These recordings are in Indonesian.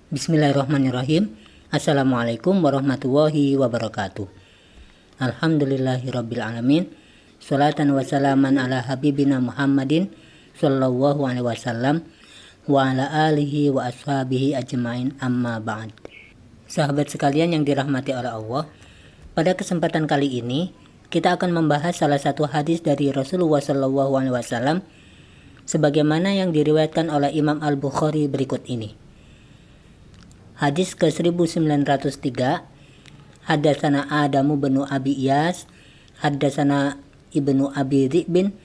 Bismillahirrahmanirrahim. Assalamualaikum warahmatullahi wabarakatuh. Alhamdulillahirabbil alamin. Sholatan wa salaman ala habibina Muhammadin sallallahu alaihi wasallam wa ala alihi wa ashabihi ajmain, amma ba'd. Sahabat sekalian yang dirahmati oleh Allah, pada kesempatan kali ini kita akan membahas salah satu hadis dari Rasulullah sallallahu alaihi wasallam sebagaimana yang diriwayatkan oleh Imam Al-Bukhari berikut ini. Hadis ke-1903, Haddatsana Adamu bin Abi Iyas, Haddatsana Ibnu Abi Dhi'bin,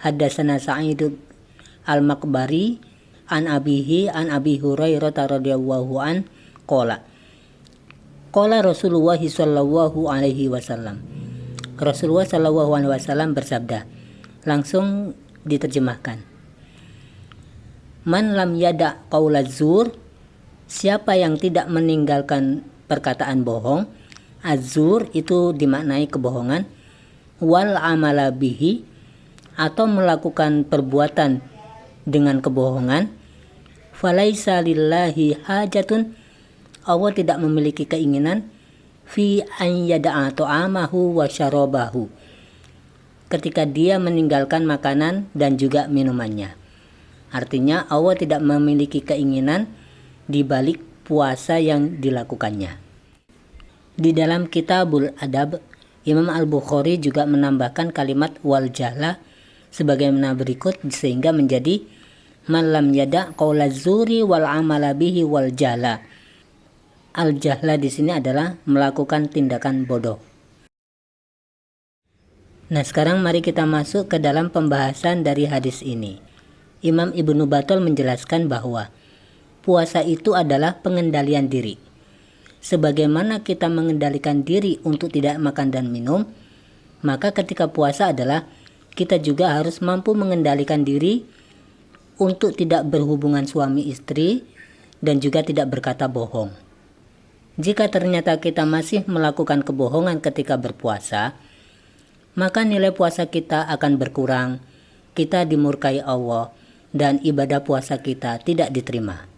Haddatsana Sa'id Al-Maqbari an abihi an Abi Hurairah radhiyallahu an qala Rasulullah sallallahu alaihi wasallam. Rasulullah sallallahu alaihi wasallam bersabda. Langsung diterjemahkan. Man lam yada qaulaz zur, siapa yang tidak meninggalkan perkataan bohong. Az-zur itu dimaknai kebohongan. Wal amala bihi, atau melakukan perbuatan dengan kebohongan. Falaisa lillahi hajatun, Allah tidak memiliki keinginan fi an yada'a ta'amahu wa syarabahu, ketika dia meninggalkan makanan dan juga minumannya. Artinya Allah tidak memiliki keinginan di balik puasa yang dilakukannya. Di dalam Kitabul Adab, Imam Al-Bukhari juga menambahkan kalimat wal jahla sebagaimana berikut sehingga menjadi man lam yada qaulaz zuri wal amala bihi wal jahla. Al-jahla di sini adalah melakukan tindakan bodoh. Nah, sekarang mari kita masuk ke dalam pembahasan dari hadis ini. Imam Ibnu Battal menjelaskan bahwa puasa itu adalah pengendalian diri. Sebagaimana kita mengendalikan diri untuk tidak makan dan minum, maka ketika puasa adalah kita juga harus mampu mengendalikan diri untuk tidak berhubungan suami istri dan juga tidak berkata bohong. Jika ternyata kita masih melakukan kebohongan ketika berpuasa, maka nilai puasa kita akan berkurang, kita dimurkai Allah, dan ibadah puasa kita tidak diterima.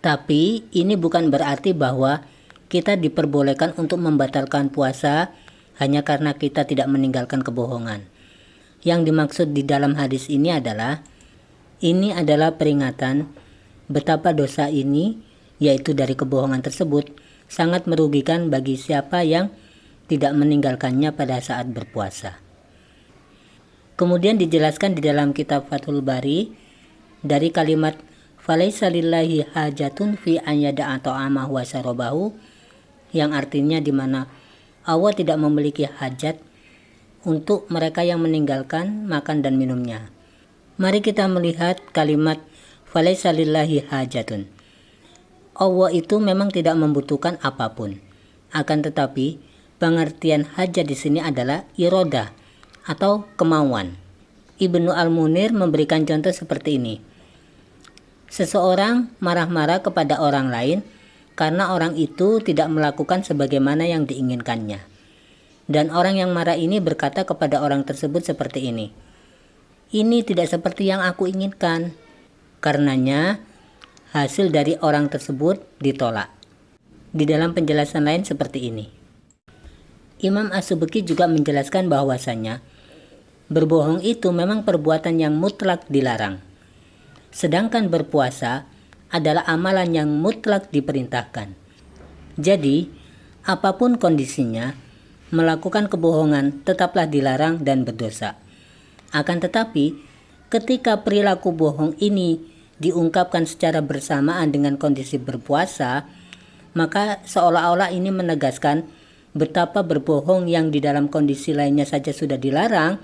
Tapi ini bukan berarti bahwa kita diperbolehkan untuk membatalkan puasa hanya karena kita tidak meninggalkan kebohongan. Yang dimaksud di dalam hadis ini adalah peringatan betapa dosa ini, yaitu dari kebohongan tersebut, sangat merugikan bagi siapa yang tidak meninggalkannya pada saat berpuasa. Kemudian dijelaskan di dalam kitab Fathul Bari dari kalimat falaisa lillahi hajatun fi an yada'a ta'amahu wa syarabahu, yang artinya di mana Allah tidak memiliki hajat untuk mereka yang meninggalkan makan dan minumnya. Mari kita melihat kalimat falaisa lillahi hajatun. Allah itu memang tidak membutuhkan apapun. Akan tetapi pengertian hajat di sini adalah irodah atau kemauan. Ibnu Al-Munir memberikan contoh seperti ini. Seseorang marah-marah kepada orang lain karena orang itu tidak melakukan sebagaimana yang diinginkannya. Dan orang yang marah ini berkata kepada orang tersebut seperti ini. Ini tidak seperti yang aku inginkan. Karenanya hasil dari orang tersebut ditolak. Di dalam penjelasan lain seperti ini. Imam As-Subki juga menjelaskan bahwasanya berbohong itu memang perbuatan yang mutlak dilarang. Sedangkan berpuasa adalah amalan yang mutlak diperintahkan. Jadi, apapun kondisinya, melakukan kebohongan tetaplah dilarang dan berdosa. Akan tetapi, ketika perilaku bohong ini diungkapkan secara bersamaan dengan kondisi berpuasa, maka seolah-olah ini menegaskan betapa berbohong yang di dalam kondisi lainnya saja sudah dilarang,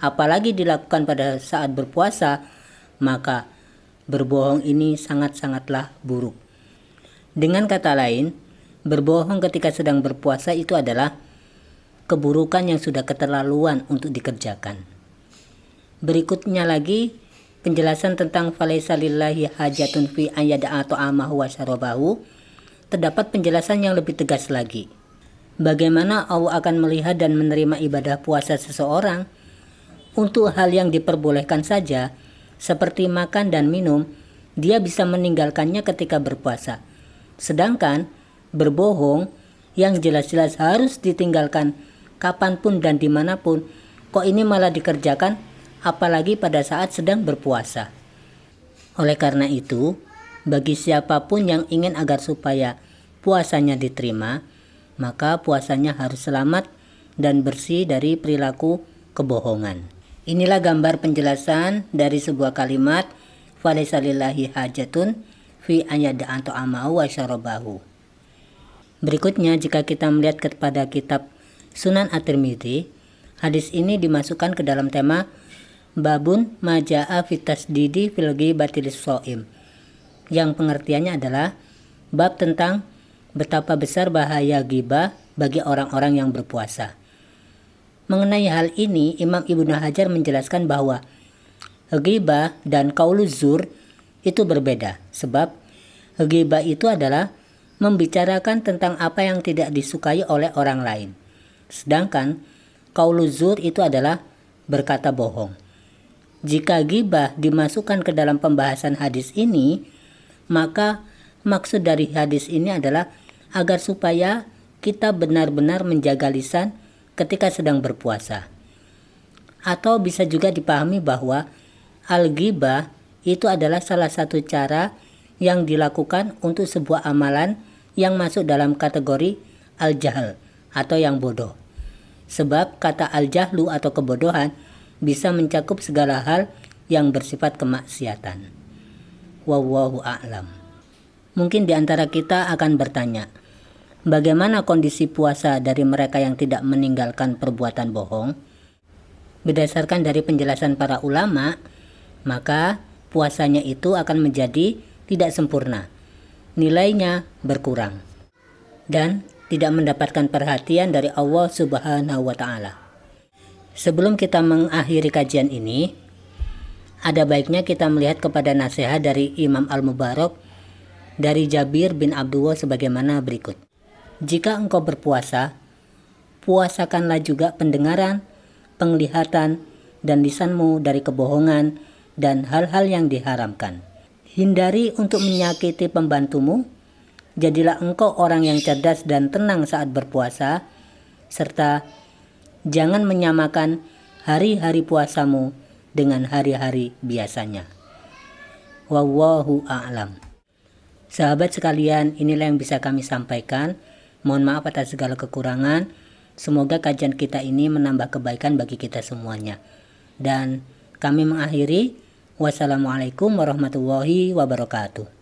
apalagi dilakukan pada saat berpuasa, maka berbohong ini sangat-sangatlah buruk. Dengan kata lain, berbohong ketika sedang berpuasa itu adalah keburukan yang sudah keterlaluan untuk dikerjakan. Berikutnya lagi penjelasan tentang falaisa lillahi hajatun fi an yada'a ta'amahu wa syarabahu. Terdapat penjelasan yang lebih tegas lagi. Bagaimana Allah akan melihat dan menerima ibadah puasa seseorang untuk hal yang diperbolehkan saja, seperti makan dan minum, dia bisa meninggalkannya ketika berpuasa. Sedangkan berbohong yang jelas-jelas harus ditinggalkan kapanpun dan dimanapun, kok ini malah dikerjakan apalagi pada saat sedang berpuasa. Oleh karena itu, bagi siapapun yang ingin agar supaya puasanya diterima, maka puasanya harus selamat dan bersih dari perilaku kebohongan. Inilah gambar penjelasan dari sebuah kalimat falaisa lillahi hajatun fi ayyada'a ta'amahu wa syarabahu. Berikutnya, jika kita melihat kepada kitab Sunan At-Tirmidzi, hadis ini dimasukkan ke dalam tema Babun maja'a fit tasdidi fil ghibati lis-shaim, yang pengertiannya adalah bab tentang betapa besar bahaya ghibah bagi orang-orang yang berpuasa. Mengenai hal ini, Imam Ibnu Hajar menjelaskan bahwa ghibah dan qauluz zur itu berbeda, sebab ghibah itu adalah membicarakan tentang apa yang tidak disukai oleh orang lain, sedangkan qauluz zur itu adalah berkata bohong. Jika ghibah dimasukkan ke dalam pembahasan hadis ini, maka maksud dari hadis ini adalah agar supaya kita benar-benar menjaga lisan ketika sedang berpuasa. Atau bisa juga dipahami bahwa al-ghibah itu adalah salah satu cara yang dilakukan untuk sebuah amalan yang masuk dalam kategori al-jahl atau yang bodoh. Sebab kata al-jahlu atau kebodohan bisa mencakup segala hal yang bersifat kemaksiatan. Wallahu a'lam. Mungkin di antara kita akan bertanya, bagaimana kondisi puasa dari mereka yang tidak meninggalkan perbuatan bohong? Berdasarkan dari penjelasan para ulama, maka puasanya itu akan menjadi tidak sempurna. Nilainya berkurang dan tidak mendapatkan perhatian dari Allah Subhanahu wa Ta'ala. Sebelum kita mengakhiri kajian ini, ada baiknya kita melihat kepada nasihat dari Imam Al-Mubarak dari Jabir bin Abdullah sebagaimana berikut. Jika engkau berpuasa, puasakanlah juga pendengaran, penglihatan, dan lisanmu dari kebohongan dan hal-hal yang diharamkan. Hindari untuk menyakiti pembantumu, jadilah engkau orang yang cerdas dan tenang saat berpuasa, serta jangan menyamakan hari-hari puasamu dengan hari-hari biasanya. Wallahu a'lam. Sahabat sekalian, inilah yang bisa kami sampaikan. Mohon maaf atas segala kekurangan. Semoga kajian kita ini menambah kebaikan bagi kita semuanya. Dan kami mengakhiri. Wassalamualaikum warahmatullahi wabarakatuh.